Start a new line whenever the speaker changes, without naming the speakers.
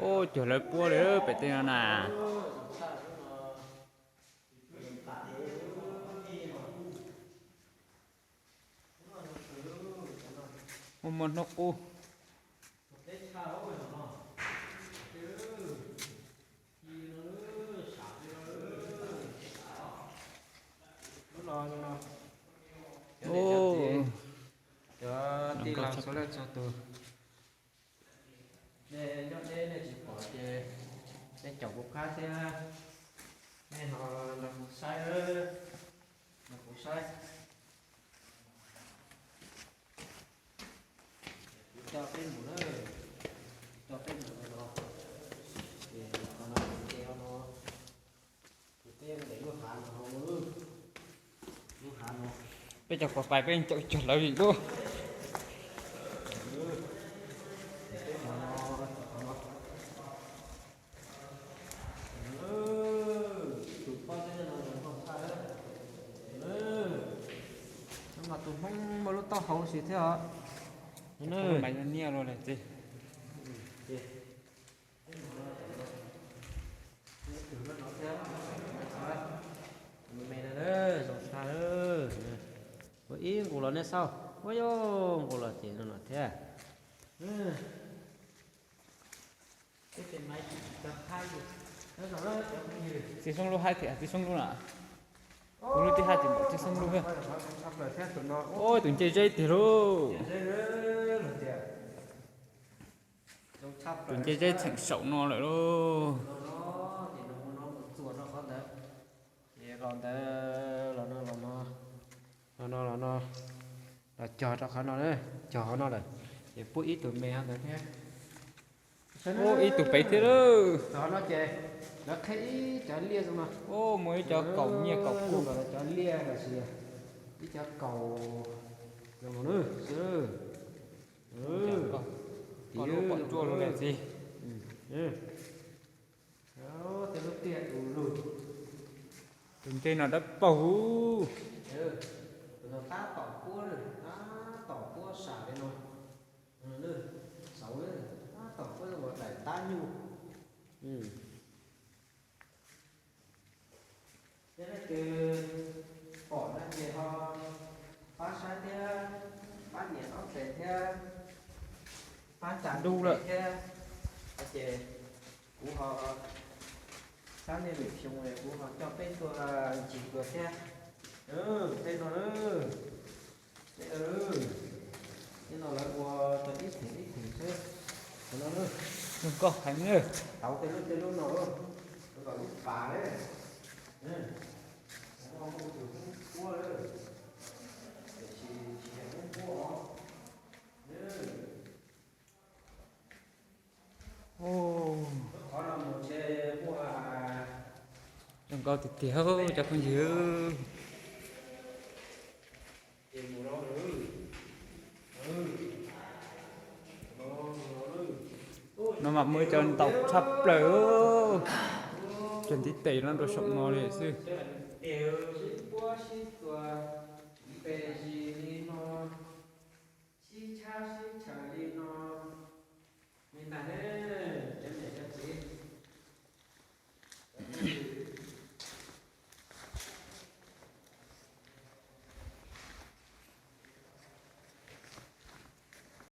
ô trở lại bua đấy phải tiền nè một nó cô ô
cho tí làm số lên cho tôi để cho đây là chỉ có để chọn một cái thế này họ làm sai ơi làm một sai cho tên một nữa cho tên một nữa thì nó treo nó tên để nó phản nó luôn nó phản nó
bây giờ có phải bên chỗ chuẩn là gì đâu
mà tụi không mà lúc tao hậu xịt thế hả?
nó mày nia rồi này chị
mày này đó, rồi xa đó, có yên của nó sao? Ôi yo, của nó chỉ nó thế. Cái tiền máy tập hai gì? Nó rồi đó,
chị xong luôn hai thẻ chị xong luôn à cũng lúc thứ hai thì chị xong luôn ha ôi tụi chơi dây thì luôn tụi chơi dây thành sậu nó lại luôn
nó là chờ cho nó đấy chờ nó đấy để bút ít tụi mẹ nữa thế
ô ít tụi bé thế đó
cho nó chè nó thấy cho lia xong mà
ô mới cho cậu nhia cậu
cũng là cho lia là gì đi cho cầu rồi mà nữa
còn lúc bọn chua luôn là gì
đó từ lúc tiền đủ
tụi tên là đất bầu
rồi ta tỏ cua rồi ta tỏ cua xả lên rồi nữa xấu đấy ta tỏ cua rồi đẩy ta nhu thế là từ bỏ ra về họ phá sai theo phá nhẹ nó sẽ theo phá chặt
đu rồi
theo chế của họ sáng nay lịch xong rồi của họ cho bên tôi chỉ vừa theo tên nó tên nó là của tôi ít thì thế nó nữa
đừng có hành nữa
tao tên lúc nào luôn tôi gọi lúc bà đấy không có được cua đấy để chỉ hẹn cua
ô
có là một xe cua
đừng có thì thiếu cho con dữ nó mà mới chân tộc sắp rồi chân tí tỷ nó rồi sống ngon này sư